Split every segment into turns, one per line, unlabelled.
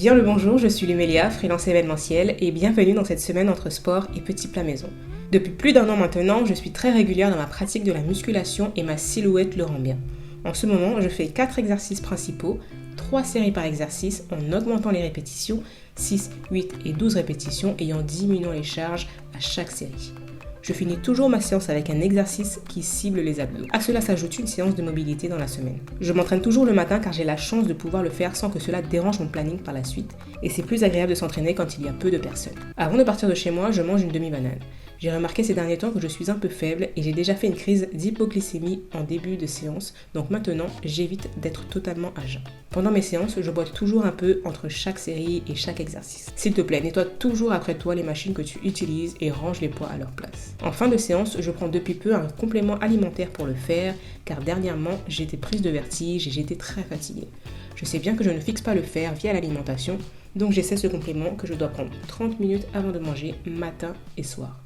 Bien le bonjour, je suis Lumélia, freelance événementielle et bienvenue dans cette semaine entre sport et petits plats maison. Depuis plus d'1 an maintenant, je suis très régulière dans ma pratique de la musculation et ma silhouette le rend bien. En ce moment, je fais 4 exercices principaux, 3 séries par exercice en augmentant les répétitions, 6, 8 et 12 répétitions et en diminuant les charges à chaque série. Je finis toujours ma séance avec un exercice qui cible les abdos. À cela s'ajoute une séance de mobilité dans la semaine. Je m'entraîne toujours le matin car j'ai la chance de pouvoir le faire sans que cela dérange mon planning par la suite et c'est plus agréable de s'entraîner quand il y a peu de personnes. Avant de partir de chez moi, je mange une demi-banane. J'ai remarqué ces derniers temps que je suis un peu faible et j'ai déjà fait une crise d'hypoglycémie en début de séance, donc maintenant j'évite d'être totalement à jeun. Pendant mes séances, je bois toujours un peu entre chaque série et chaque exercice. S'il te plaît, nettoie toujours après toi les machines que tu utilises et range les poids à leur place. En fin de séance, je prends depuis peu un complément alimentaire pour le faire, car dernièrement j'étais prise de vertige et j'étais très fatiguée. Je sais bien que je ne fixe pas le fer via l'alimentation, donc j'essaie ce complément que je dois prendre 30 minutes avant de manger, matin et soir.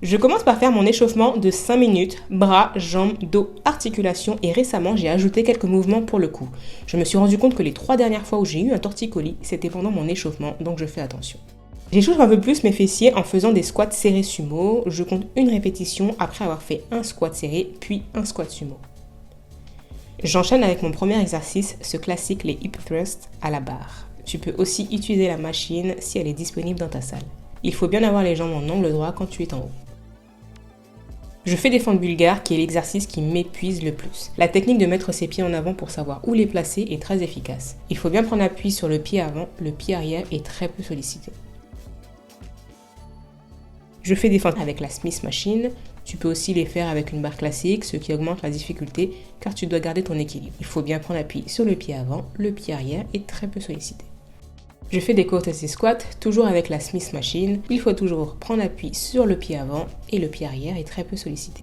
Je commence par faire mon échauffement de 5 minutes, bras, jambes, dos, articulations et récemment j'ai ajouté quelques mouvements pour le cou. Je me suis rendu compte que les 3 dernières fois où j'ai eu un torticolis, c'était pendant mon échauffement, donc je fais attention. J'échauffe un peu plus mes fessiers en faisant des squats serrés sumo. Je compte une répétition après avoir fait un squat serré, puis un squat sumo. J'enchaîne avec mon premier exercice, ce classique les hip thrusts à la barre. Tu peux aussi utiliser la machine si elle est disponible dans ta salle. Il faut bien avoir les jambes en angle droit quand tu es en haut. Je fais des fentes bulgares qui est l'exercice qui m'épuise le plus. La technique de mettre ses pieds en avant pour savoir où les placer est très efficace. Il faut bien prendre appui sur le pied avant, le pied arrière est très peu sollicité. Je fais des fentes avec la Smith Machine. Tu peux aussi les faire avec une barre classique, ce qui augmente la difficulté car tu dois garder ton équilibre. Il faut bien prendre appui sur le pied avant, le pied arrière est très peu sollicité. Je fais des courtesy squats, toujours avec la Smith Machine. Il faut toujours prendre appui sur le pied avant et le pied arrière est très peu sollicité.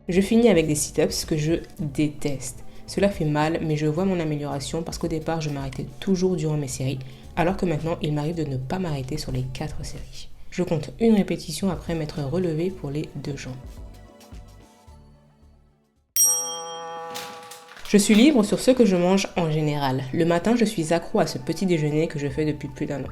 Je finis avec des sit-ups que je déteste. Cela fait mal, mais je vois mon amélioration parce qu'au départ, je m'arrêtais toujours durant mes séries, alors que maintenant, il m'arrive de ne pas m'arrêter sur les 4 séries. Je compte une répétition après m'être relevé pour les 2 jambes. Je suis libre sur ce que je mange en général. Le matin, je suis accro à ce petit déjeuner que je fais depuis plus d'1 an.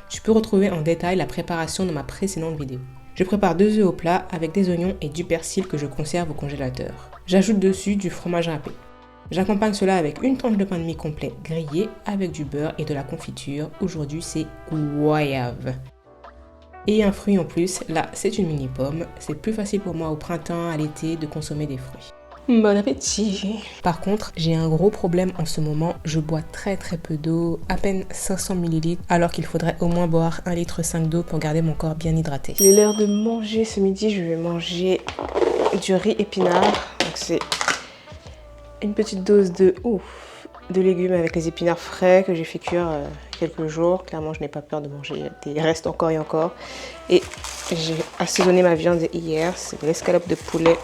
Tu peux retrouver en détail la préparation dans ma précédente vidéo. Je prépare 2 œufs au plat avec des oignons et du persil que je conserve au congélateur. J'ajoute dessus du fromage râpé. J'accompagne cela avec une tranche de pain de mie complet grillé avec du beurre et de la confiture. Aujourd'hui, c'est goyave. Et un fruit en plus, là, c'est une mini pomme. C'est plus facile pour moi au printemps, à l'été, de consommer des fruits. Bon appétit! Par contre, j'ai un gros problème en ce moment. Je bois très peu d'eau, à peine 500 ml, alors qu'il faudrait au moins boire 1,5 litre d'eau pour garder mon corps bien hydraté. Il est l'heure de manger ce midi. Je vais manger du riz épinard. Donc c'est une petite dose de légumes avec les épinards frais que j'ai fait cuire quelques jours. Clairement, je n'ai pas peur de manger des restes encore et encore. Et j'ai assaisonné ma viande hier. C'est de l'escalope de poulet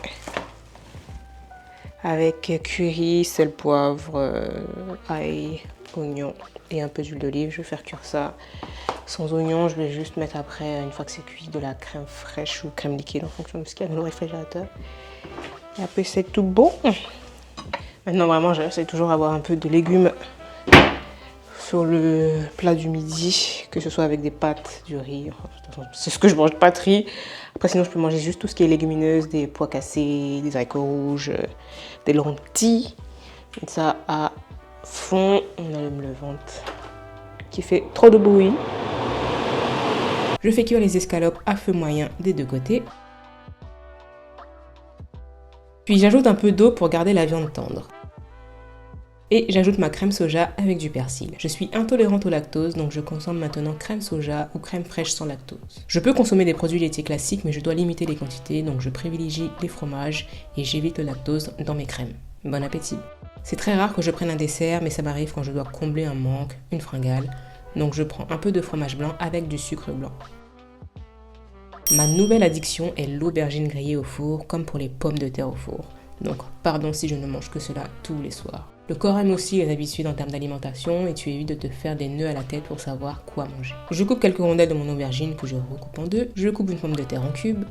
avec curry, sel, poivre, ail, oignon et un peu d'huile d'olive. Je vais faire cuire ça sans oignon. Je vais juste mettre après, une fois que c'est cuit, de la crème fraîche ou crème liquide en fonction de ce qu'il y a dans le réfrigérateur. Et après, c'est tout bon. Maintenant, vraiment, j'essaie toujours d'avoir un peu de légumes sur le plat du midi, que ce soit avec des pâtes, du riz. C'est ce que je mange, pas de riz. Après, sinon, je peux manger juste tout ce qui est légumineuse, des pois cassés, des haricots rouges, des lentilles. Et ça à fond. On allume le ventre qui fait trop de bruit. Je fais cuire les escalopes à feu moyen des 2 côtés. Puis j'ajoute un peu d'eau pour garder la viande tendre. Et j'ajoute ma crème soja avec du persil. Je suis intolérante au lactose, donc je consomme maintenant crème soja ou crème fraîche sans lactose. Je peux consommer des produits laitiers classiques, mais je dois limiter les quantités, donc je privilégie les fromages et j'évite le lactose dans mes crèmes. Bon appétit! C'est très rare que je prenne un dessert, mais ça m'arrive quand je dois combler un manque, une fringale. Donc je prends un peu de fromage blanc avec du sucre blanc. Ma nouvelle addiction est l'aubergine grillée au four, comme pour les pommes de terre au four. Donc pardon si je ne mange que cela tous les soirs. Le corps aime aussi les habitudes en termes d'alimentation et tu évites de te faire des nœuds à la tête pour savoir quoi manger. Je coupe quelques rondelles de mon aubergine que je recoupe en 2. Je coupe une pomme de terre en cubes.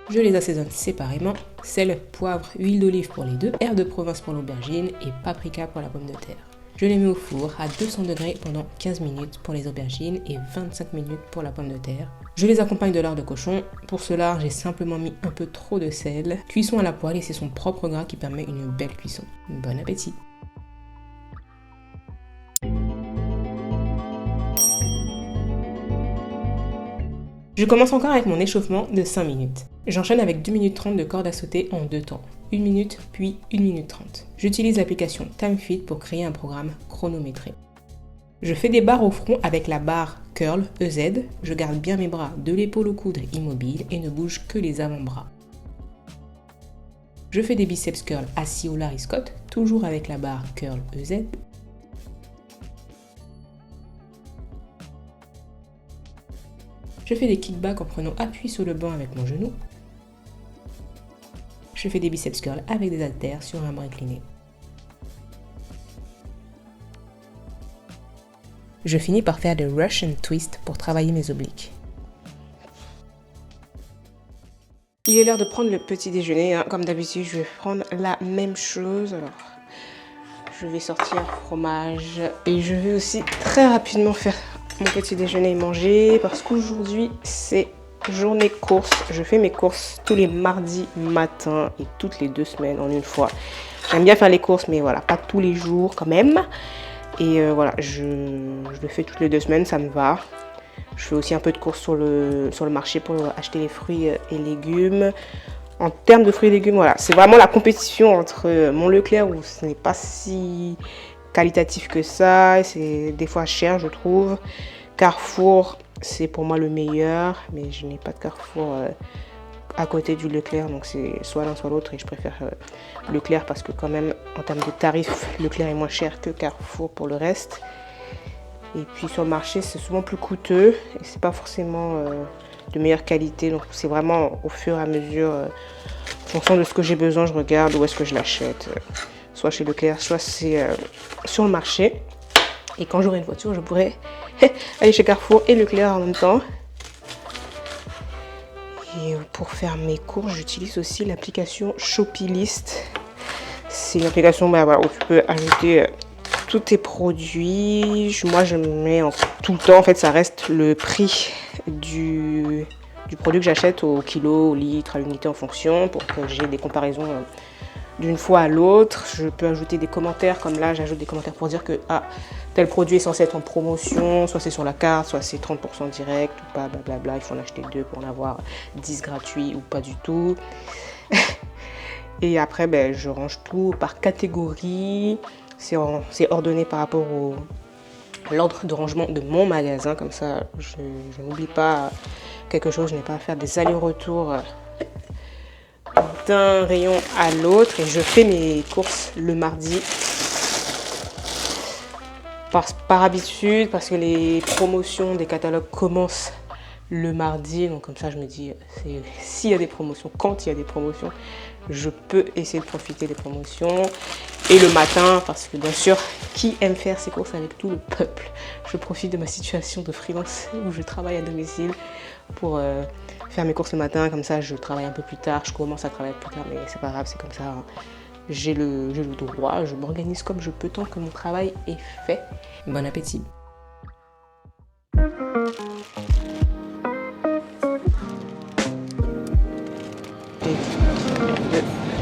Je les assaisonne séparément, sel, poivre, huile d'olive pour les deux, air de Provence pour l'aubergine et paprika pour la pomme de terre. Je les mets au four à 200 degrés pendant 15 minutes pour les aubergines et 25 minutes pour la pomme de terre. Je les accompagne de lard de cochon. Pour ce lard, j'ai simplement mis un peu trop de sel. Cuisson à la poêle et c'est son propre gras qui permet une belle cuisson. Bon appétit! Je commence encore avec mon échauffement de 5 minutes. J'enchaîne avec 2 minutes 30 de corde à sauter en deux temps. 1 minute puis 1 minute 30. J'utilise l'application TimeFit pour créer un programme chronométré. Je fais des barres au front avec la barre Curl EZ. Je garde bien mes bras de l'épaule au coude immobile et ne bouge que les avant-bras. Je fais des biceps curl assis au Larry Scott, toujours avec la barre Curl EZ. Je fais des kickbacks en prenant appui sur le banc avec mon genou. Je fais des biceps curls avec des haltères sur un bras incliné. Je finis par faire des Russian twists pour travailler mes obliques. Il est l'heure de prendre le petit déjeuner. Comme d'habitude, je vais prendre la même chose. Alors, je vais sortir fromage et je vais aussi très rapidement faire mon petit déjeuner et manger parce qu'aujourd'hui c'est journée course. Je fais mes courses tous les mardis matin et toutes les 2 semaines en une fois. J'aime bien faire les courses mais voilà, pas tous les jours quand même. Et voilà, je le fais toutes les 2 semaines, ça me va. Je fais aussi un peu de courses sur le marché pour acheter les fruits et légumes. En termes de fruits et légumes, voilà, c'est vraiment la compétition entre mon Leclerc où ce n'est pas si qualitatif que ça, c'est des fois cher je trouve. Carrefour, c'est pour moi le meilleur, mais je n'ai pas de Carrefour à côté du Leclerc, donc c'est soit l'un soit l'autre et je préfère Leclerc parce que quand même en termes de tarifs, Leclerc est moins cher que Carrefour pour le reste. Et puis sur le marché, c'est souvent plus coûteux et c'est pas forcément de meilleure qualité, donc c'est vraiment au fur et à mesure, en fonction de ce que j'ai besoin, je regarde où est-ce que je l'achète. Soit chez Leclerc, soit c'est sur le marché. Et quand j'aurai une voiture, je pourrai aller chez Carrefour et Leclerc en même temps. Et pour faire mes courses, j'utilise aussi l'application Shopee-List. C'est une application voilà, où tu peux ajouter tous tes produits. Moi, je mets tout le temps. En fait, ça reste le prix du produit que j'achète au kilo, au litre, à l'unité en fonction pour que j'ai des comparaisons d'une fois à l'autre. Je peux ajouter des commentaires, comme là j'ajoute des commentaires pour dire que tel produit est censé être en promotion, soit c'est sur la carte, soit c'est 30% direct ou pas, blablabla, il faut en acheter 2 pour en avoir 10 gratuits ou pas du tout. Et après je range tout par catégorie, c'est ordonné par rapport à l'ordre de rangement de mon magasin, comme ça je n'oublie pas quelque chose, je n'ai pas à faire des allers-retours d'un rayon à l'autre et je fais mes courses le mardi par habitude parce que les promotions des catalogues commencent le mardi, donc comme ça je me dis s'il y a des promotions, quand il y a des promotions, je peux essayer de profiter des promotions. Et le matin, parce que bien sûr, qui aime faire ses courses avec tout le peuple? Je profite de ma situation de freelance où je travaille à domicile pour faire mes courses le matin, comme ça je travaille un peu plus tard, je commence à travailler plus tard, mais c'est pas grave, c'est comme ça, hein. J'ai le droit, je m'organise comme je peux tant que mon travail est fait. Bon appétit.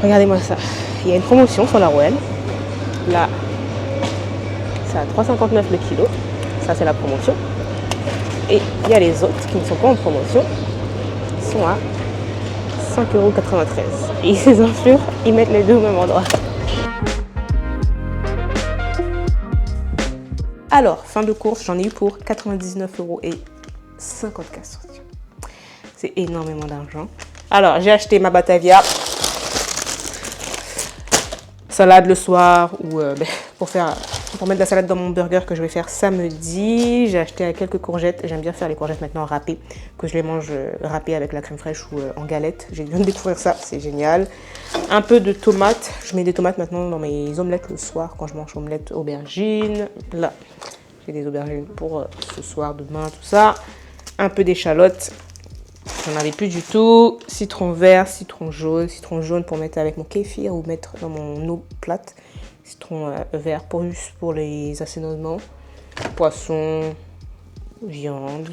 Regardez-moi ça, il y a une promotion sur la Rouen. Là, c'est à 3,59 le kilo, ça c'est la promotion. Et il y a les autres qui ne sont pas en promotion, qui sont à 5,93 €. Et ces influres, ils mettent les deux au même endroit. Alors, fin de course, j'en ai eu pour 99,54 €. C'est énormément d'argent. Alors, j'ai acheté ma Batavia. Salade le soir ou pour mettre de la salade dans mon burger que je vais faire samedi. J'ai acheté quelques courgettes. J'aime bien faire les courgettes maintenant râpées, que je les mange râpées avec la crème fraîche ou en galette. J'ai viens de découvrir ça, c'est génial. Un peu de tomates. Je mets des tomates maintenant dans mes omelettes le soir quand je mange omelette aubergine. Là, j'ai des aubergines pour ce soir, demain, tout ça. Un peu d'échalotes. J'en avais plus du tout. Citron vert, citron jaune pour mettre avec mon kéfir ou mettre dans mon eau plate. Citron vert pour les assaisonnements. Poisson, viande.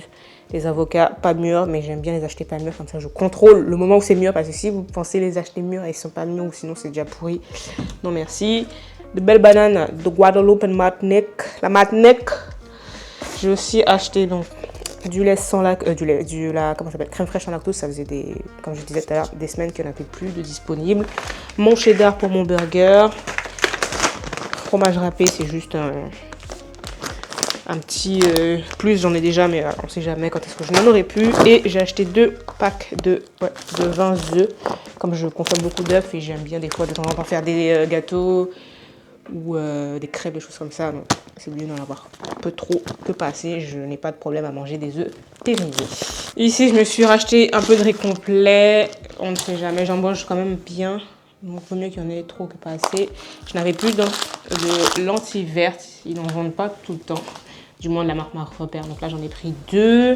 Les avocats pas mûrs, mais j'aime bien les acheter pas mûrs, comme ça je contrôle le moment où c'est mûr, parce que si vous pensez les acheter mûrs et ils sont pas mûrs ou sinon c'est déjà pourri, non merci. De belles bananes de Guadeloupe et Martinique. La Martinique. J'ai aussi acheté donc du lait sans lactose, comment ça s'appelle, crème fraîche sans lactose. Ça faisait comme je disais tout à l'heure, des semaines qu'il n'y en avait plus de disponible. Mon cheddar pour mon burger. Fromage râpé, c'est juste un petit plus, j'en ai déjà, mais on sait jamais quand est-ce que je n'en aurai plus. Et j'ai acheté 2 packs de 20 œufs, comme je consomme beaucoup d'œufs et j'aime bien des fois de temps en temps faire des gâteaux ou des crêpes, des choses comme ça. Donc c'est mieux d'en avoir un peu trop que pas assez. Je n'ai pas de problème à manger des œufs périmés. Ici, je me suis racheté un peu de riz complet. On ne sait jamais, j'en mange quand même bien. Donc, il vaut mieux qu'il y en ait trop que pas assez. Je n'avais plus de lentilles vertes. Ils n'en vendent pas tout le temps. Du moins de la marque Repère. Donc là, j'en ai pris 2.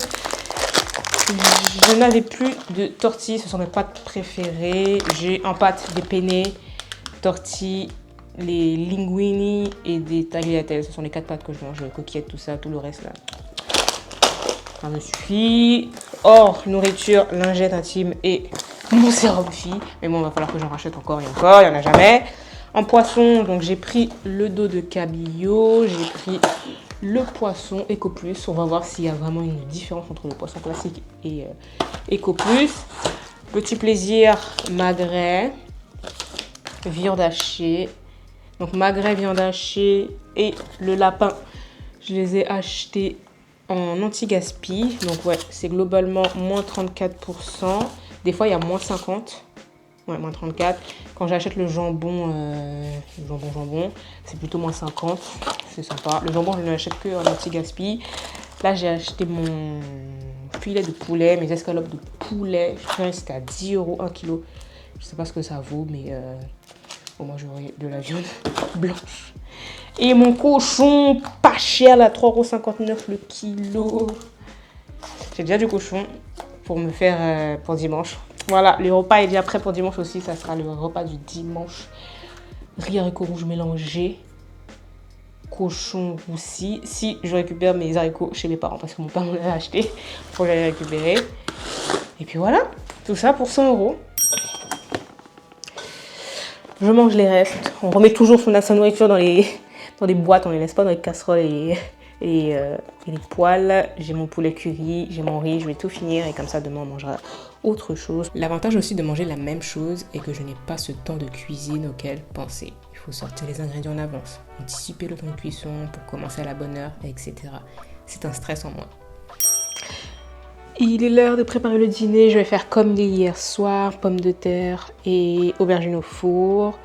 Je n'avais plus de tortilles. Ce sont mes pâtes préférées. J'ai en pâte des penne, tortilles, les linguini et des tagliatelles. Ce sont les 4 pâtes que je mange. Les coquillettes, tout ça, tout le reste là. Ça me suffit. Hors nourriture, lingette intime et mon sérum fille. Mais bon, il va falloir que j'en rachète encore et encore. Il n'y en a jamais. En poisson, donc j'ai pris le dos de cabillaud. J'ai pris le poisson Eco Plus. On va voir s'il y a vraiment une différence entre le poisson classique et Eco Plus. Petit plaisir, magret, viande hachée. Donc magret, viande hachée et le lapin. Je les ai achetés en anti-gaspi. Donc ouais, c'est globalement moins 34%. Des fois, il y a moins 50. Ouais, moins 34. Quand j'achète le jambon, c'est plutôt moins 50. C'est sympa. Le jambon, je ne l'achète que en anti-gaspi. Là, j'ai acheté mon filet de poulet, mes escalopes de poulet. Je crois que c'était à 10 € 1 kg. Je sais pas ce que ça vaut, mais au moins j'aurai de la viande blanche. Et mon cochon, pas cher, là, 3,59 € le kilo. J'ai déjà du cochon pour me faire pour dimanche. Voilà, le repas est déjà prêt pour dimanche aussi. Ça sera le repas du dimanche. Riz haricots rouges mélangés. Cochon roussi. Si je récupère mes haricots chez mes parents, parce que mon père me l'a acheté pour les récupérer. Et puis voilà, tout ça pour 100 €. Je mange les restes. On remet toujours sa nourriture dans les boîtes. On les laisse pas dans les casseroles et les poêles. J'ai mon poulet curry, j'ai mon riz. Je vais tout finir et comme ça demain on mangera autre chose. L'avantage aussi de manger la même chose est que je n'ai pas ce temps de cuisine auquel penser. Il faut sortir les ingrédients en avance, anticiper le temps de cuisson pour commencer à la bonne heure, etc. C'est un stress en moins. Il est l'heure de préparer le dîner. Je vais faire comme hier soir, pommes de terre et aubergines au four.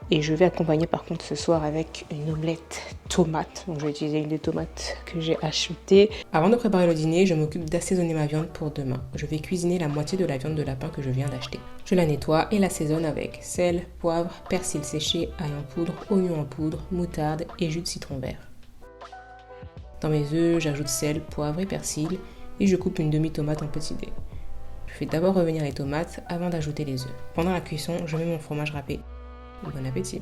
Et je vais accompagner par contre ce soir avec une omelette tomate. Donc je vais utiliser l'huile de tomate que j'ai achetée. Avant de préparer le dîner, je m'occupe d'assaisonner ma viande pour demain. Je vais cuisiner la moitié de la viande de lapin que je viens d'acheter. Je la nettoie et l'assaisonne avec sel, poivre, persil séché, ail en poudre, oignon en poudre, moutarde et jus de citron vert. Dans mes œufs, j'ajoute sel, poivre et persil et je coupe une demi-tomate en petits dés. Je fais d'abord revenir les tomates avant d'ajouter les œufs. Pendant la cuisson, je mets mon fromage râpé. Bon appétit.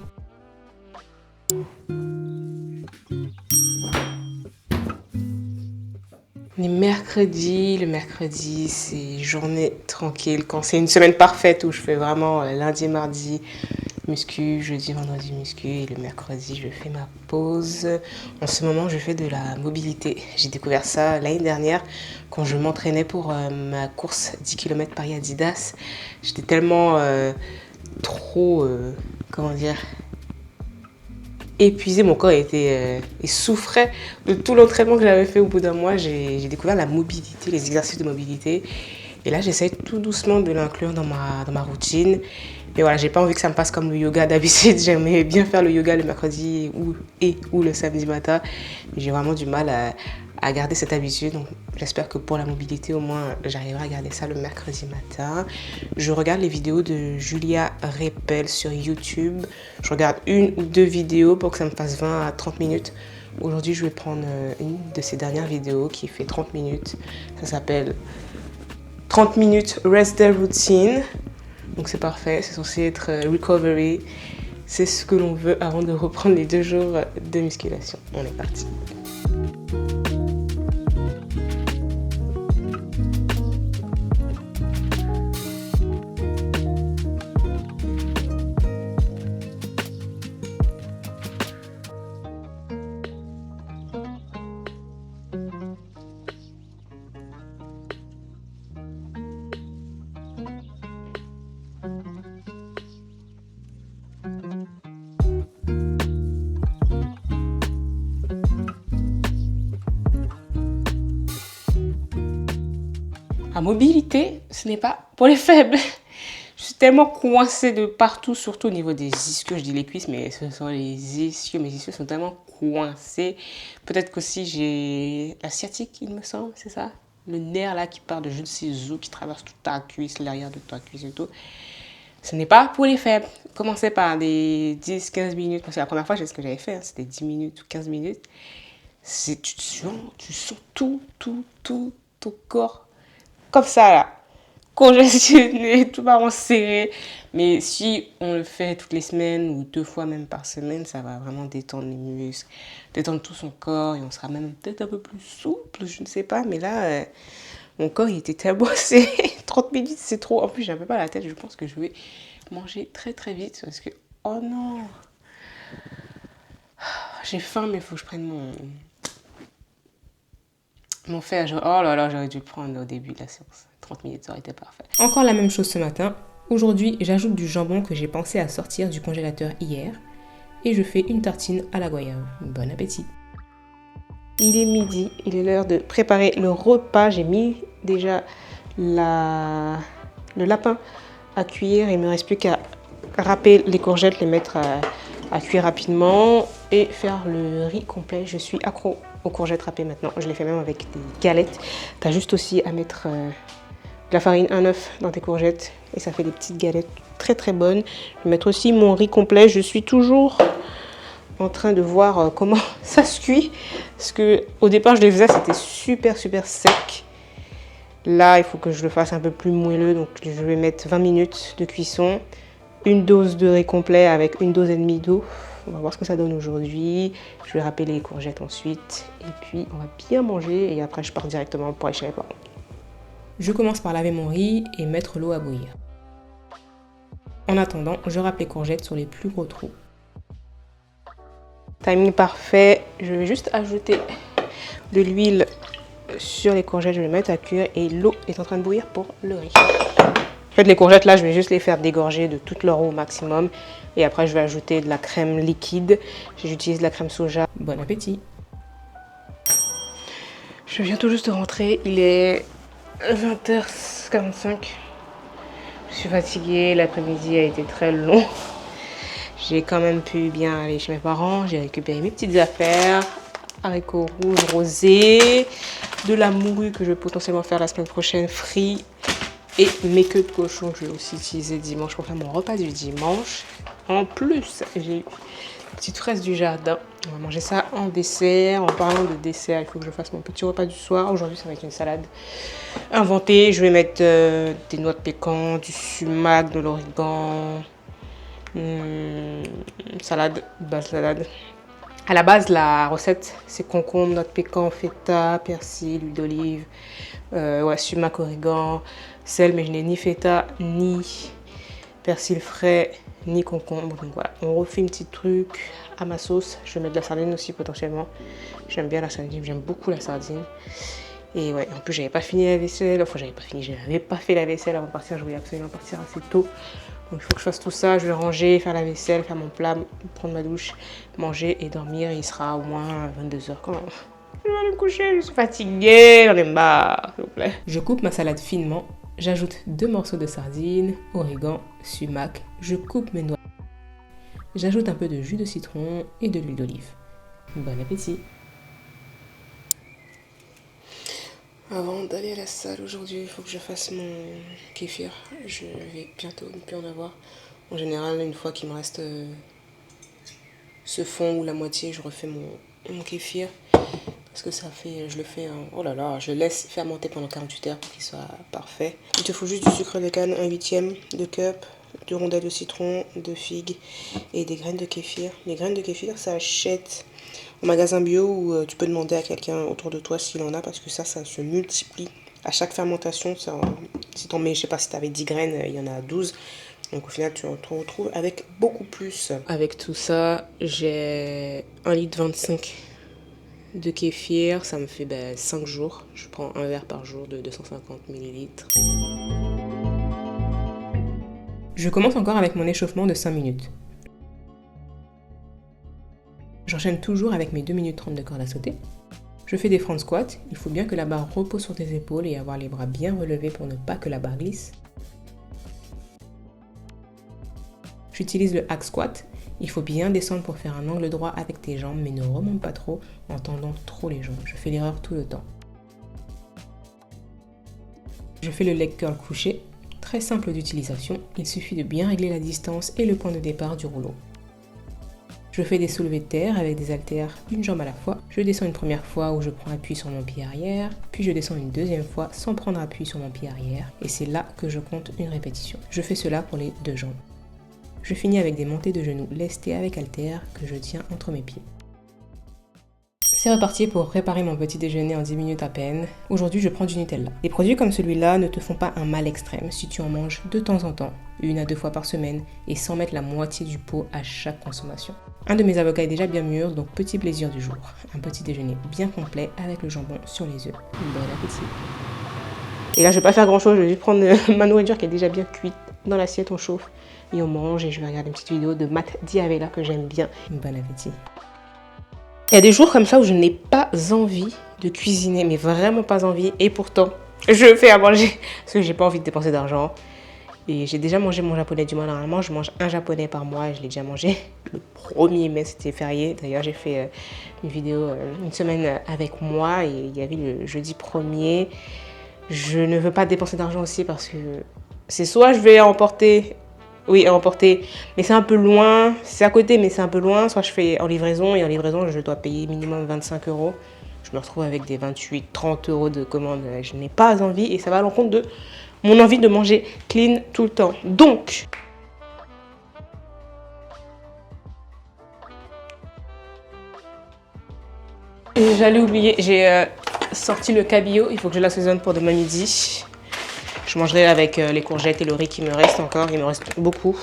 Le mercredi c'est journée tranquille. Quand c'est une semaine parfaite où je fais vraiment lundi, mardi muscu, jeudi, vendredi muscu et le mercredi je fais ma pause. En ce moment je fais de la mobilité. J'ai découvert ça l'année dernière quand je m'entraînais pour ma course 10 km Paris Adidas. J'étais tellement trop épuisé, mon corps il souffrait de tout l'entraînement que j'avais fait. Au bout d'un mois, j'ai découvert la mobilité, les exercices de mobilité. Et là, j'essaie tout doucement de l'inclure dans ma routine. Mais voilà, j'ai pas envie que ça me passe comme le yoga d'habitude. J'aimais bien faire le yoga le mercredi ou le samedi matin. Mais j'ai vraiment du mal à garder cette habitude. Donc, j'espère que pour la mobilité, au moins, j'arriverai à garder ça le mercredi matin. Je regarde les vidéos de Julia Repel sur YouTube. Je regarde 1 ou 2 vidéos pour que ça me fasse 20 à 30 minutes. Aujourd'hui, je vais prendre une de ses dernières vidéos qui fait 30 minutes. Ça s'appelle 30 minutes rest day routine. Donc c'est parfait, c'est censé être recovery. C'est ce que l'on veut avant de reprendre les 2 jours de musculation. On est parti. La mobilité, ce n'est pas pour les faibles. Je suis tellement coincée de partout, surtout au niveau des ischios. Je dis les cuisses, mais ce sont les ischios. Mes ischios sont tellement coincés. Peut-être qu'aussi j'ai la sciatique, il me semble, c'est ça? Le nerf là qui part de je ne sais où, qui traverse toute ta cuisse, l'arrière de ta cuisse et tout. Ce n'est pas pour les faibles. Commencez par des 10-15 minutes. Parce que la première fois, c'est ce que j'avais fait. Hein, c'était 10 minutes ou 15 minutes. Tu sens tout ton corps comme ça là, congestionné, tout marrant serré. Mais si on le fait toutes les semaines ou 2 fois même par semaine, ça va vraiment détendre les muscles, détendre tout son corps et on sera même peut-être un peu plus souple, je ne sais pas. Mais là, mon corps il était tellement serré, 30 minutes c'est trop. En plus, j'ai un peu pas la tête, je pense que je vais manger très vite parce que, oh non, j'ai faim mais il faut que je prenne mon fer. Oh là là, j'aurais dû le prendre au début de la séance. 30 minutes, ça aurait été parfait. Encore la même chose ce matin. Aujourd'hui, j'ajoute du jambon que j'ai pensé à sortir du congélateur hier. Et je fais une tartine à la goyave. Bon appétit. Il est midi, il est l'heure de préparer le repas. J'ai mis déjà le lapin à cuire. Il ne me reste plus qu'à râper les courgettes, les mettre à cuire rapidement et faire le riz complet. Je suis accro aux courgettes râpées maintenant. Je les fais même avec des galettes. Tu as juste aussi à mettre de la farine, un œuf dans tes courgettes et ça fait des petites galettes très bonnes. Je vais mettre aussi mon riz complet. Je suis toujours en train de voir comment ça se cuit parce que au départ je les faisais, c'était super sec. Là, il faut que je le fasse un peu plus moelleux, donc je vais mettre 20 minutes de cuisson. Une dose de riz complet avec une dose et demie d'eau. On va voir ce que ça donne aujourd'hui. Je vais râper les courgettes ensuite. Et puis, on va bien manger. Et après, je pars directement pour aller chez mes parents. Je commence par laver mon riz et mettre l'eau à bouillir. En attendant, je râpe les courgettes sur les plus gros trous. Timing parfait. Je vais juste ajouter de l'huile sur les courgettes. Je vais les mettre à cuire. Et l'eau est en train de bouillir pour le riz. En fait, les courgettes, là, je vais juste les faire dégorger de toute leur eau au maximum. Et après, je vais ajouter de la crème liquide. J'utilise de la crème soja. Bon appétit. Je viens tout juste de rentrer. Il est 20h45. Je suis fatiguée. L'après-midi a été très long. J'ai quand même pu bien aller chez mes parents. J'ai récupéré mes petites affaires. Haricots rouges rosés. De la morue que je vais potentiellement faire la semaine prochaine. Frits. Et mes queues de cochon que je vais aussi utiliser dimanche pour faire mon repas du dimanche. En plus, j'ai une petite fraise du jardin. On va manger ça en dessert. En parlant de dessert, il faut que je fasse mon petit repas du soir. Aujourd'hui, ça va être une salade inventée. Je vais mettre des noix de pécan, du sumac, de l'origan. Salade, base salade. À la base, la recette, c'est concombre, noix de pécan, feta, persil, huile d'olive, sumac, origan, sel, mais je n'ai ni feta, ni persil frais, ni concombre. Donc voilà, on refait un petit truc à ma sauce. Je vais mettre de la sardine aussi potentiellement. J'aime bien la sardine, j'aime beaucoup la sardine. Et ouais, en plus, j'avais pas fini la vaisselle. Enfin, j'avais pas fait la vaisselle avant de partir. Je voulais absolument partir assez tôt. Donc il faut que je fasse tout ça. Je vais ranger, faire la vaisselle, faire mon plat, prendre ma douche, manger et dormir. Il sera au moins 22h quand je vais aller me coucher. Je suis fatiguée, j'en ai marre, s'il vous plaît. Je coupe ma salade finement. J'ajoute 2 morceaux de sardine, origan, sumac. Je coupe mes noix. J'ajoute un peu de jus de citron et de l'huile d'olive. Bon appétit. Avant d'aller à la salle aujourd'hui, il faut que je fasse mon kéfir. Je vais bientôt ne plus en avoir. En général, une fois qu'il me reste ce fond ou la moitié, je refais mon kéfir. Parce que ça fait, je le fais, oh là là, je le laisse fermenter pendant 48 heures pour qu'il soit parfait. Il te faut juste du sucre de canne, 1/8 de cup, 2 rondelles de citron, de figues et des graines de kéfir. Les graines de kéfir, ça achète au magasin bio ou tu peux demander à quelqu'un autour de toi s'il en a parce que ça se multiplie. À chaque fermentation, si t'en mets, je sais pas si t'avais 10 graines, il y en a 12. Donc au final, tu en retrouves avec beaucoup plus. Avec tout ça, j'ai 1,25 litre de kéfir, ça me fait 5 jours. Je prends un verre par jour de 250 ml. Je commence encore avec mon échauffement de 5 minutes. J'enchaîne toujours avec mes 2 minutes 30 de corde à sauter. Je fais des front squats. Il faut bien que la barre repose sur tes épaules et avoir les bras bien relevés pour ne pas que la barre glisse. J'utilise le hack squat. Il faut bien descendre pour faire un angle droit avec tes jambes, mais ne remonte pas trop en tendant trop les jambes. Je fais l'erreur tout le temps. Je fais le leg curl couché, très simple d'utilisation. Il suffit de bien régler la distance et le point de départ du rouleau. Je fais des soulevés de terre avec des haltères, une jambe à la fois. Je descends une première fois où je prends appui sur mon pied arrière, puis je descends une deuxième fois sans prendre appui sur mon pied arrière, et c'est là que je compte une répétition. Je fais cela pour les 2 jambes. Je finis avec des montées de genoux lestées avec haltères que je tiens entre mes pieds. C'est reparti pour préparer mon petit déjeuner en 10 minutes à peine. Aujourd'hui, je prends du Nutella. Des produits comme celui-là ne te font pas un mal extrême si tu en manges de temps en temps, 1 à 2 fois par semaine, et sans mettre la moitié du pot à chaque consommation. Un de mes avocats est déjà bien mûr, donc petit plaisir du jour. Un petit déjeuner bien complet avec le jambon sur les œufs. Bon appétit. Et là, je vais pas faire grand chose, je vais juste prendre ma nourriture qui est déjà bien cuite dans l'assiette, on chauffe et on mange. Et je vais regarder une petite vidéo de Matt Diavela que j'aime bien. Bon appétit. Il y a des jours comme ça où je n'ai pas envie de cuisiner, mais vraiment pas envie. Et pourtant, je fais à manger parce que j'ai pas envie de dépenser d'argent. Et j'ai déjà mangé mon japonais du mois. Normalement, je mange un japonais par mois. Je l'ai déjà mangé le 1er mai, c'était férié. D'ailleurs, j'ai fait une vidéo une semaine avec moi. Et il y avait le jeudi 1er. Je ne veux pas dépenser d'argent aussi parce que c'est soit je vais emporter... Oui, à emporter, mais c'est un peu loin. C'est à côté, mais c'est un peu loin. Soit je fais en livraison, et en livraison, je dois payer minimum 25 €. Je me retrouve avec des 28, 30 € de commande. Je n'ai pas envie et ça va à l'encontre de mon envie de manger clean tout le temps. Donc, j'allais oublier, j'ai sorti le cabillaud. Il faut que je l'assaisonne pour demain midi. Je mangerai avec les courgettes et le riz qui me reste encore. Il me reste beaucoup.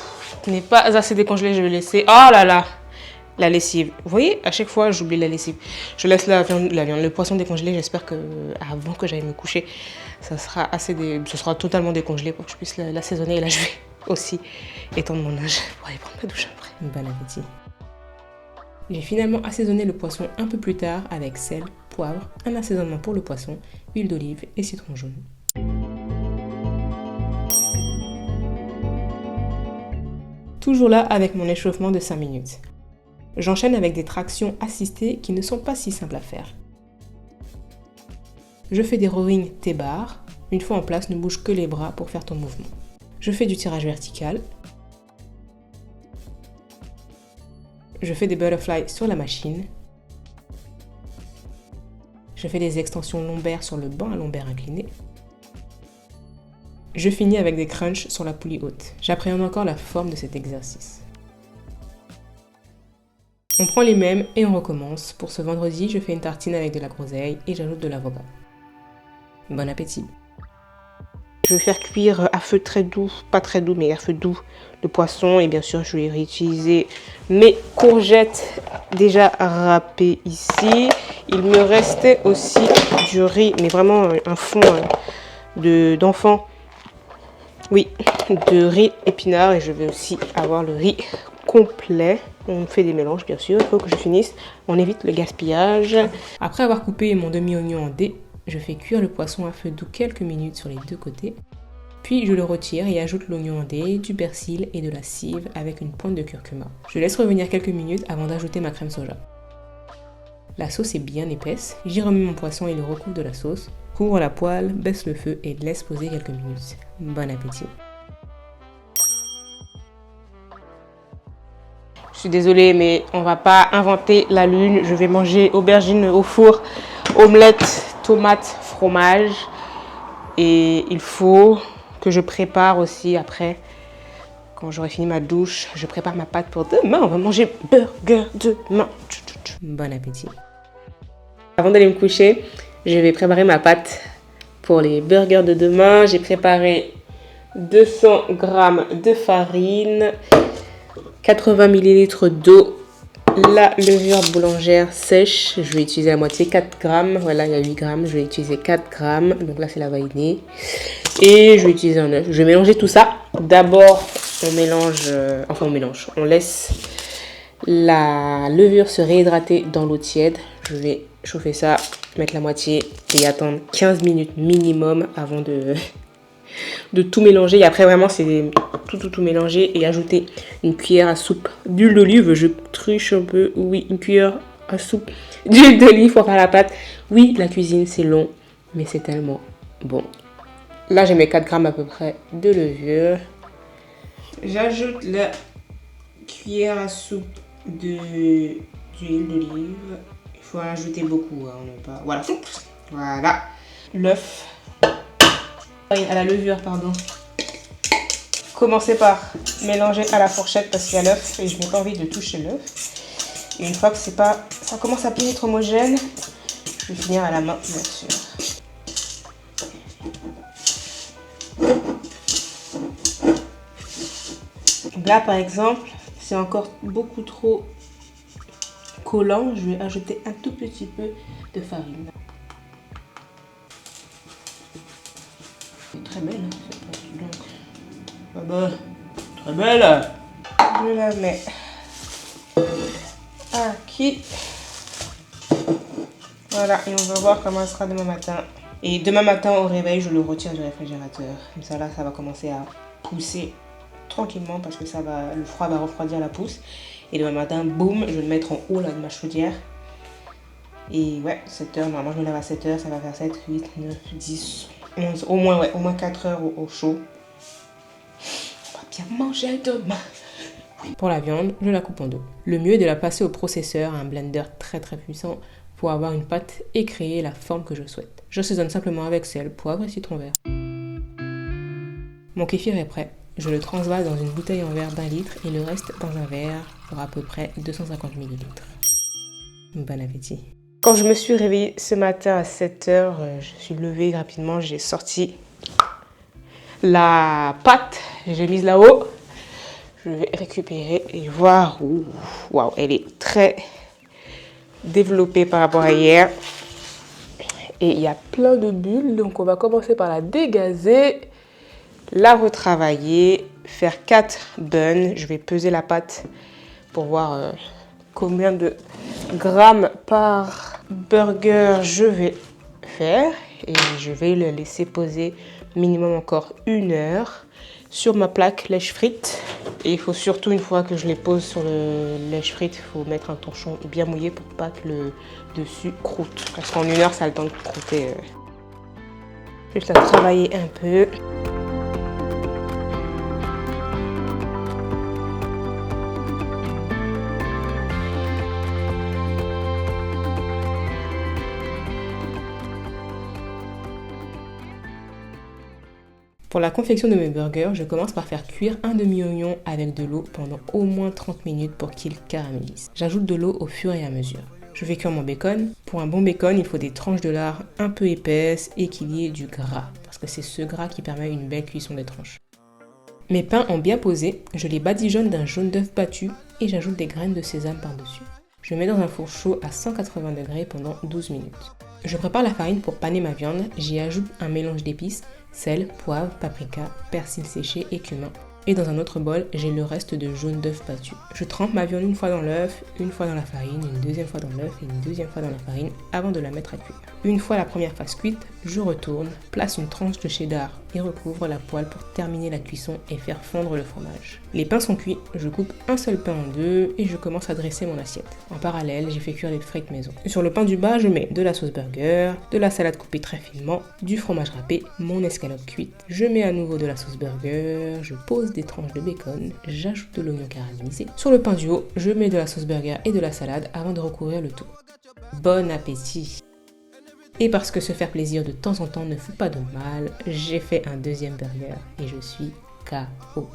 Ce n'est pas assez décongelé, je vais laisser. Oh là là! La lessive. Vous voyez, à chaque fois, j'oublie la lessive. Je laisse la viande, le poisson décongelé. J'espère que avant que j'aille me coucher, ce sera totalement décongelé pour que je puisse l'assaisonner. Et là, je vais aussi étendre mon âge pour aller prendre ma douche après. Bon appétit. J'ai finalement assaisonné le poisson un peu plus tard avec sel, poivre, un assaisonnement pour le poisson, huile d'olive et citron jaune. Toujours là avec mon échauffement de 5 minutes. J'enchaîne avec des tractions assistées qui ne sont pas si simples à faire. Je fais des rowing T-bar. Une fois en place, ne bouge que les bras pour faire ton mouvement. Je fais du tirage vertical. Je fais des butterflies sur la machine. Je fais des extensions lombaires sur le banc à lombaire incliné. Je finis avec des crunchs sur la poulie haute. J'appréhende encore la forme de cet exercice. On prend les mêmes et on recommence. Pour ce vendredi, je fais une tartine avec de la groseille et j'ajoute de l'avocat. Bon appétit. Je vais faire cuire à feu très doux, pas très doux mais à feu doux, le poisson. Et bien sûr, je vais réutiliser mes courgettes déjà râpées ici. Il me restait aussi du riz, mais vraiment un fond d'enfant. Oui, de riz épinard et je vais aussi avoir le riz complet. On fait des mélanges bien sûr, il faut que je finisse. On évite le gaspillage. Après avoir coupé mon demi-oignon en dés, je fais cuire le poisson à feu doux quelques minutes sur les 2 côtés. Puis je le retire et ajoute l'oignon en dés, du persil et de la cive avec une pointe de curcuma. Je laisse revenir quelques minutes avant d'ajouter ma crème soja. La sauce est bien épaisse, j'y remets mon poisson et le recouvre de la sauce. Couvre la poêle, baisse le feu et laisse poser quelques minutes. Bon appétit. Je suis désolée mais on va pas inventer la lune. Je vais manger aubergines au four Omelette, tomate, fromage. Et il faut que je prépare aussi après, quand j'aurai fini ma douche, je prépare ma pâte pour demain. On va manger burger demain. Bon appétit. Avant d'aller me coucher, je vais préparer ma pâte pour les burgers de demain. J'ai préparé 200 g de farine, 80 ml d'eau, la levure boulangère sèche. Je vais utiliser la moitié, 4 g. Voilà, il y a 8 g. Je vais utiliser 4 g. Donc là, c'est la vanille. Et je vais utiliser un œuf. Je vais mélanger tout ça. D'abord, on laisse la levure se réhydrater dans l'eau tiède. Je vais chauffer ça, mettre la moitié et attendre 15 minutes minimum avant de tout mélanger. Et après, vraiment, c'est tout mélanger et ajouter une cuillère à soupe d'huile d'olive. Je truche un peu. Oui, une cuillère à soupe d'huile d'olive pour faire la pâte. Oui, la cuisine, c'est long, mais c'est tellement bon. Là, j'ai mes 4 g à peu près de levure. J'ajoute la cuillère à soupe d'huile d'olive. Il faut en ajouter beaucoup. Hein, voilà. Voilà. L'œuf. À la levure, pardon. Commencez par mélanger à la fourchette parce qu'il y a l'œuf et je n'ai pas envie de toucher l'œuf. Et une fois que ça commence à bien être homogène, je vais finir à la main, bien sûr. Là, par exemple, c'est encore beaucoup trop collant. Je vais ajouter un tout petit peu de farine. Très belle, hein, cette pâte, donc. Très belle. Je la mets aquí. Voilà, et on va voir comment elle sera demain matin. Et demain matin, au réveil, je le retire du réfrigérateur. Comme ça, là, ça va commencer à pousser tranquillement parce que le froid va refroidir la pousse. Et demain matin, boum, je vais le mettre en haut là, de ma chaudière. Et ouais, 7 heures, normalement je me lève à 7 heures, ça va faire 7, 8, 9, 10, 11, au moins 4 heures au chaud. On va bien manger demain. Pour la viande, je la coupe en deux. Le mieux est de la passer au processeur, un blender très puissant, pour avoir une pâte et créer la forme que je souhaite. J'assaisonne simplement avec sel, poivre et citron vert. Mon kéfir est prêt. Je le transvase dans une bouteille en verre d'1 litre et le reste dans un verre pour à peu près 250 ml. Bon appétit. Quand je me suis réveillée ce matin à 7 heures, je suis levée rapidement, j'ai sorti la pâte, j'ai mise là-haut. Je vais récupérer et voir. Waouh, elle est très développée par rapport à hier. Et il y a plein de bulles, donc on va commencer par la dégazer, la retravailler, faire 4 buns. Je vais peser la pâte pour voir combien de grammes par burger je vais faire. Et je vais le laisser poser minimum encore 1 heure sur ma plaque lèche-frites. Et il faut surtout, une fois que je les pose sur le lèche-frites, il faut mettre un torchon bien mouillé pour pas que le dessus croûte. Parce qu'en 1 heure, ça a le temps de croûter. Juste à travailler un peu. Pour la confection de mes burgers, je commence par faire cuire un demi-oignon avec de l'eau pendant au moins 30 minutes pour qu'il caramélise. J'ajoute de l'eau au fur et à mesure. Je fais cuire mon bacon. Pour un bon bacon, il faut des tranches de lard un peu épaisses et qu'il y ait du gras, parce que c'est ce gras qui permet une belle cuisson des tranches. Mes pains ont bien posé, je les badigeonne d'un jaune d'œuf battu et j'ajoute des graines de sésame par-dessus. Je mets dans un four chaud à 180 degrés pendant 12 minutes. Je prépare la farine pour paner ma viande, j'y ajoute un mélange d'épices, sel, poivre, paprika, persil séché et cumin. Et dans un autre bol, j'ai le reste de jaune d'œuf battu. Je trempe ma viande une fois dans l'œuf, une fois dans la farine, une deuxième fois dans l'œuf et une deuxième fois dans la farine avant de la mettre à cuire. Une fois la première phase cuite, je retourne, place une tranche de cheddar et recouvre la poêle pour terminer la cuisson et faire fondre le fromage. Les pains sont cuits, je coupe un seul pain en deux et je commence à dresser mon assiette. En parallèle, j'ai fait cuire les frites maison. Sur le pain du bas, je mets de la sauce burger, de la salade coupée très finement, du fromage râpé, mon escalope cuite. Je mets à nouveau de la sauce burger, je pose des tranches de bacon, j'ajoute de l'oignon caramélisé. Sur le pain du haut, je mets de la sauce burger et de la salade avant de recouvrir le tout. Bon appétit! Et parce que se faire plaisir de temps en temps ne fait pas de mal, j'ai fait un deuxième burger et je suis KO.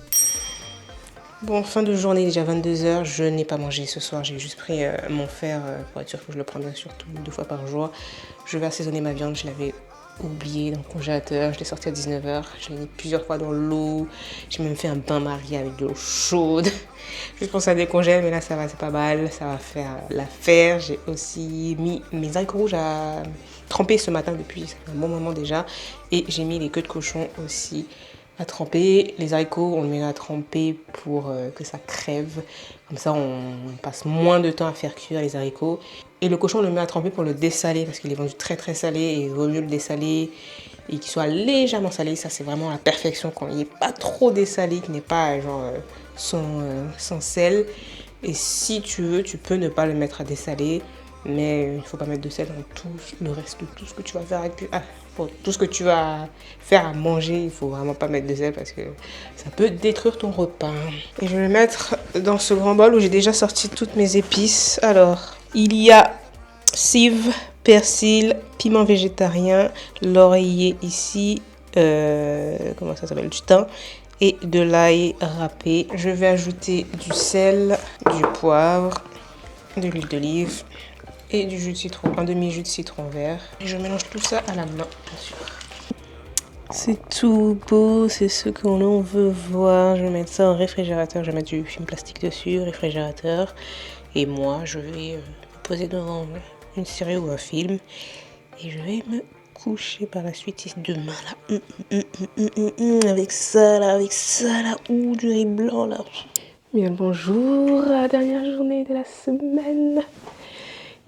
Bon, fin de journée, déjà 22h, je n'ai pas mangé ce soir, j'ai juste pris mon fer pour être sûr que je le prendrai surtout 2 fois par jour. Je vais assaisonner ma viande, je l'avais oublié dans le congélateur, je l'ai sorti à 19h, je l'ai mis plusieurs fois dans l'eau, j'ai même fait un bain-marie avec de l'eau chaude, juste pour que ça décongèle, mais là ça va, c'est pas mal, ça va faire l'affaire. J'ai aussi mis mes haricots rouges à tremper ce matin depuis un bon moment déjà, et j'ai mis les queues de cochon aussi à tremper. Les haricots, on les met à tremper pour que ça crève. Comme ça, on passe moins de temps à faire cuire les haricots. Et le cochon, on le met à tremper pour le dessaler parce qu'il est vendu très très salé et il vaut mieux le dessaler et qu'il soit légèrement salé. Ça, c'est vraiment la perfection quand il n'est pas trop dessalé, qu'il n'est pas genre sans sel. Et si tu veux, tu peux ne pas le mettre à dessaler. Mais il ne faut pas mettre de sel dans tout le reste de tout ce que tu vas faire avec pour tout ce que tu vas faire à manger, il ne faut vraiment pas mettre de sel parce que ça peut détruire ton repas. Et je vais le mettre dans ce grand bol où j'ai déjà sorti toutes mes épices. Alors, il y a cive, persil, piment végétarien, laurier ici, comment ça s'appelle, du thym et de l'ail râpé. Je vais ajouter du sel, du poivre, de l'huile d'olive et du jus de citron, un demi-jus de citron vert. Et je mélange tout ça à la main, bien sûr. C'est tout beau, c'est ce que l'on veut voir. Je vais mettre ça au réfrigérateur, je vais mettre du film plastique dessus, réfrigérateur. Et moi, je vais me poser devant une série ou un film. Et je vais me coucher par la suite demain, là. Avec ça, là. Ouh, du riz blanc, là. Bien, bonjour, la dernière journée de la semaine.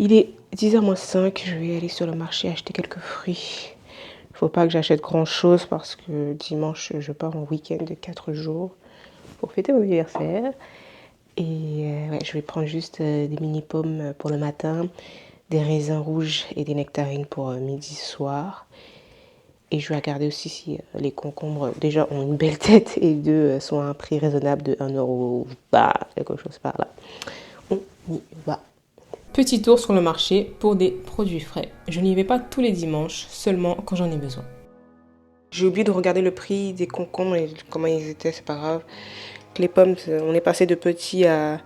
Il est 10h-5, je vais aller sur le marché acheter quelques fruits. Il ne faut pas que j'achète grand chose parce que dimanche, je pars en week-end de 4 jours pour fêter mon anniversaire. Et je vais prendre juste des mini-pommes pour le matin, des raisins rouges et des nectarines pour midi soir. Et je vais regarder aussi si les concombres déjà ont une belle tête et deux sont à un prix raisonnable de 1€, quelque chose par là. On y va. Petit tour sur le marché pour des produits frais. Je n'y vais pas tous les dimanches, seulement quand j'en ai besoin. J'ai oublié de regarder le prix des concombres et comment ils étaient, c'est pas grave. Les pommes, on est passé de petits à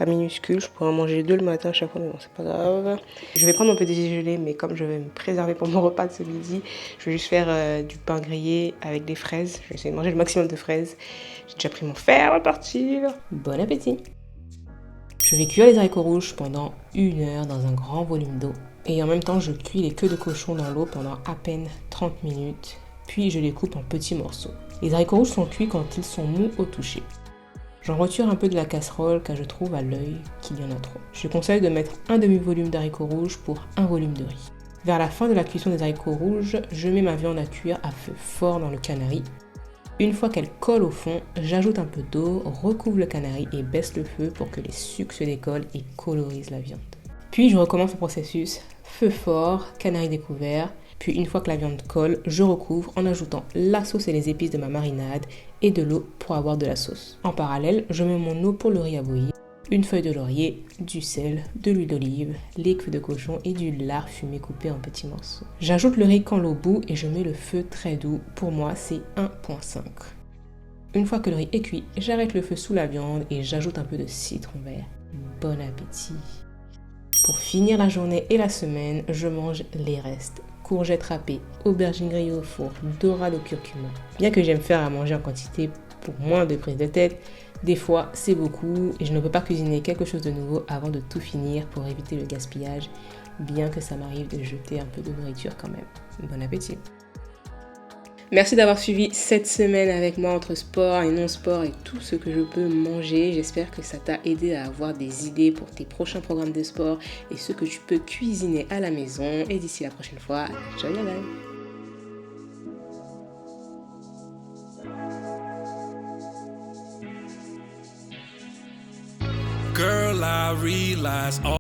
minuscules. Je pourrais en manger 2 le matin à chaque fois, mais bon, c'est pas grave. Je vais prendre mon petit déjeuner, mais comme je vais me préserver pour mon repas de ce midi, je vais juste faire du pain grillé avec des fraises. Je vais essayer de manger le maximum de fraises. J'ai déjà pris mon fer à partir. Bon appétit! Je vais cuire les haricots rouges pendant 1 heure dans un grand volume d'eau. Et en même temps, je cuis les queues de cochon dans l'eau pendant à peine 30 minutes. Puis je les coupe en petits morceaux. Les haricots rouges sont cuits quand ils sont mous au toucher. J'en retire un peu de la casserole car je trouve à l'œil qu'il y en a trop. Je conseille de mettre un demi-volume d'haricots rouges pour un volume de riz. Vers la fin de la cuisson des haricots rouges, je mets ma viande à cuire à feu fort dans le canari. Une fois qu'elle colle au fond, j'ajoute un peu d'eau, recouvre le canari et baisse le feu pour que les sucs se décollent et colorisent la viande. Puis je recommence le processus, feu fort, canari découvert. Puis une fois que la viande colle, je recouvre en ajoutant la sauce et les épices de ma marinade et de l'eau pour avoir de la sauce. En parallèle, je mets mon eau pour le riz à bouillir, une feuille de laurier, du sel, de l'huile d'olive, les queues de cochon et du lard fumé coupé en petits morceaux. J'ajoute le riz quand l'eau bout et je mets le feu très doux. Pour moi, c'est 1,5. Une fois que le riz est cuit, j'arrête le feu sous la viande et j'ajoute un peu de citron vert. Bon appétit! Pour finir la journée et la semaine, je mange les restes. Courgettes râpées, aubergines grillées au four, dorades au curcuma. Bien que j'aime faire à manger en quantité pour moins de prise de tête, des fois c'est beaucoup et je ne peux pas cuisiner quelque chose de nouveau avant de tout finir pour éviter le gaspillage, bien que ça m'arrive de jeter un peu de nourriture quand même. Bon appétit! Merci d'avoir suivi cette semaine avec moi entre sport et non-sport et tout ce que je peux manger. J'espère que ça t'a aidé à avoir des idées pour tes prochains programmes de sport et ce que tu peux cuisiner à la maison. Et d'ici la prochaine fois, enjoy your life!
Girl, I realize all